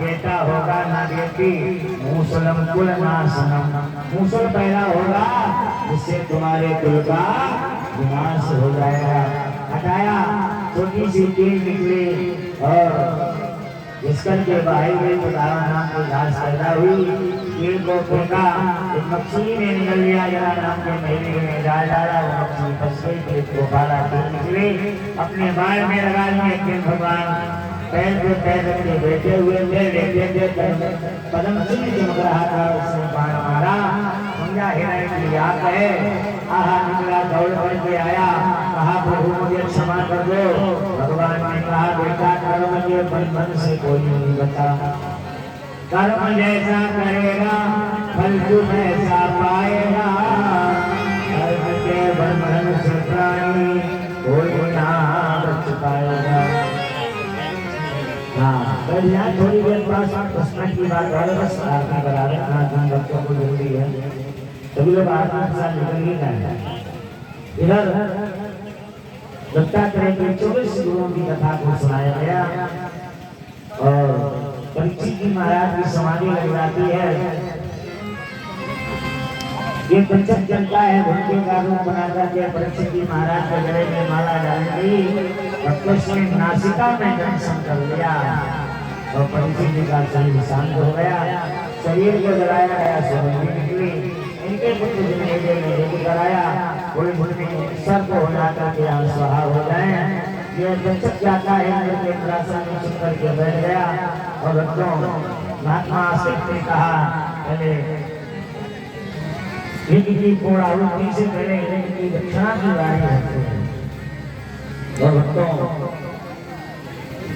बेटा होगा ना बेटी, मूसलम कुल नाशनम। मूसल पैदा होगा जिससे तुम्हारे कुल का विनाश हो जाएगा। हटाया, छोटी सी कील निकली और जिसकर के बाहर में खुदारा नाम की घास पैदा हुई। कील को फेंका, एक मछली ने निकल लिया, जरा नाम के महीने में डाला, वो मछली फंस गई, पेट को फाड़ा, कील निकली, अपने बाल में लगा लिए। फिर भगवान पैर पे पैर रख के बैठे हुए थे, लेटे थे, पदम चिन्ह चमक रहा था, उसने बाण मारा, समझा हिरण की आंख है। आहा निकला, दौड़ बढ़ के आया, कहा प्रभु मुझे क्षमा कर दो। भगवान ने कहा बेटा कर्म के बंधन से कोई नहीं बचा, कर्म जैसा करेगा फल तुम ऐसा पाएगा, कर्म के बंधन से प्राणी कोई ना बच पाएगा। हाँ, तो यहाँ थोड़ी देर पास प्रश्न की बात और बस प्रार्थना करा रहे हैं, धन बच्चों को जरूरी है, सभी लोग आत्मा के साथ निकल ही जाए। इधर दत्तात्रेय के 24 गुरुओं की कथा को सुनाया गया और परीक्षित जी महाराज की समाधि लग जाती है। ये पंचक जनता है, भक्ति का रूप बना करके परीक्षित जी महाराज के गले में माला डाल दी और कृष्ण ने नासिका में दर्शन कर लिया और परीक्षित जी का शरीर शांत हो गया। शरीर को जलाया गया, सोने निकली। इनके पुत्र जनेजे में लेकर कराया, कोई मुझे सर्प हो जाता कि हम स्वाहा हो जाए। ये पंचक जाता है, इनके प्रासन में चुप करके बैठ गया और बच्चों महात्मा आसिफ ने कहा पहले की पूर्णाहुति से पहले इनकी दक्षिणा की बारी है। और भक्तों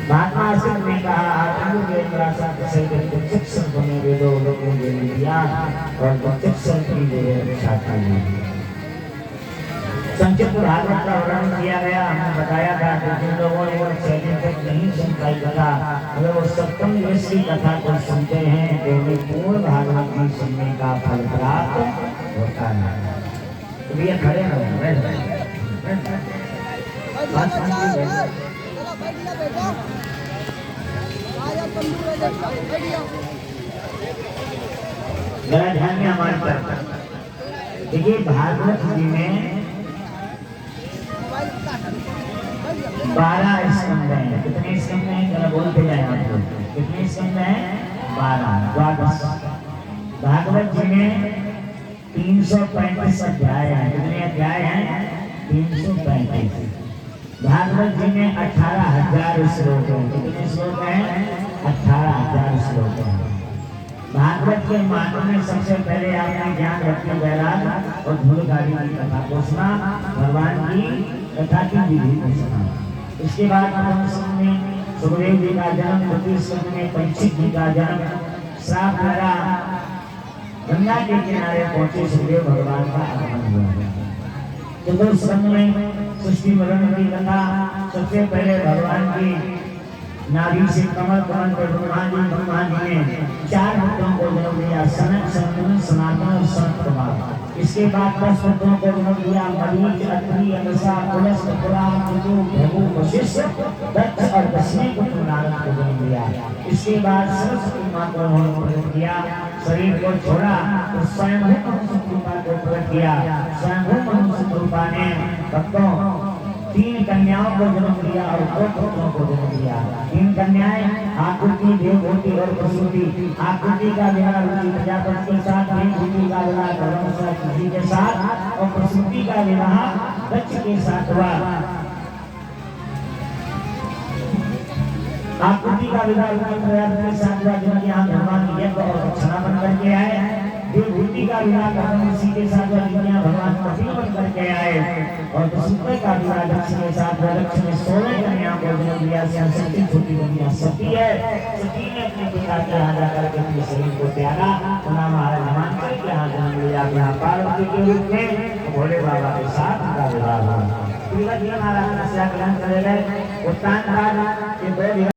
महात्मा आसिफ ने कहा आत्मा के प्रासन से दक्षिण बने वे दो लोगों ने दिया और दक्षिण की रक्षा की। संक्षिप्त भागवत का वर्णन किया गया, हमने बताया था कि जिन लोगों ने वो 6 दिन तक नहीं सुन पाई कथा, अगर वो सप्तम दिवस की कथा को सुनते हैं तो उन्हें पूर्ण भागवत में सुनने का फल प्राप्त होता है। तो ये खड़े हो जरा ध्यान में हमारे पर देखिए, भागवत जी में 12 स्कंद हैं। कितने स्कंद हैं जरा बोलते जाए आप लोग, कितने स्कंद हैं? 12। भागवत जी में 335 अध्याय हैं। कितने अध्याय हैं? 335। भागवत जी में 18,000 श्लोक हैं। कितने श्लोक हैं? 18,000 श्लोक हैं। भागवत के मानव में सबसे पहले आपने ज्ञान भक्ति वैराग और धूलगाड़ी की कथा को सुना, भगवान की कथा की विधि को सुना। इसके बाद में सुखदेव जी का जन्म, छत्तीसगढ़ में परीक्षित जी का जन्म, श्राप लगा, गंगा के किनारे पहुंचे, सुखदेव भगवान का आगमन हुआ। चतुर्थ में सृष्टि वर्णन की कथा, सबसे पहले भगवान की नाभि से कमल कमल पर ब्रह्मा जी ने 4 पुत्रों को जन्म दिया, सनक, सनत, सनातन और सनत कुमार। इसके बाद 10 पुत्रों को जन्म दिया, मरीच, अत्रि, अगसा, पुलस्त्य, पुराण, ऋतु, भृगु, वशिष्ठ, दक्ष और 10वें पुत्र नारद को जन्म दिया। इसके बाद सरस्वती माँ को उन्होंने प्रकट किया, शरीर को छोड़ा तो स्वयंभू मनुष्य रूपा को प्रकट किया। स्वयंभू मनुष्य रूपा ने भक्तों 3 कन्याओं को जन्म दिया और 2 पुत्रों को जन्म दिया। 3 कन्याएं आकृति, देवभूति और प्रसूति। आकृति का विवाह ऋषि प्रजापति के साथ, देवभूति का विवाह धर्मशास्त्र जी के साथ और प्रसूति का विवाह दक्ष के साथ हुआ। आकृति का विवाह ऋषि प्रजापति के साथ हुआ, जिनके यहाँ भगवान यज्ञ और दक्षिणा बन करके आए। देवभूति का विवाह कर्म ऋषि के साथ हुआ, जिनके यहाँ भगवान पति बन करके आए। और प्रसूति का विवाह दक्ष के साथ हुआ, दक्ष ने 16 कन्याओं को जन्म दिया। सबसे छोटी कन्या सती है। सती ने अपने पिता के यहाँ जाकर के अपने शरीर को त्यागा, पुनः महाराज हिमांचल के यहाँ जन्म लिया, अपना पार्वती के रूप में भोले बाबा के साथ उनका विवाह हुआ। महाराज तपस्या ग्रहण करे गए। उत्तान के 2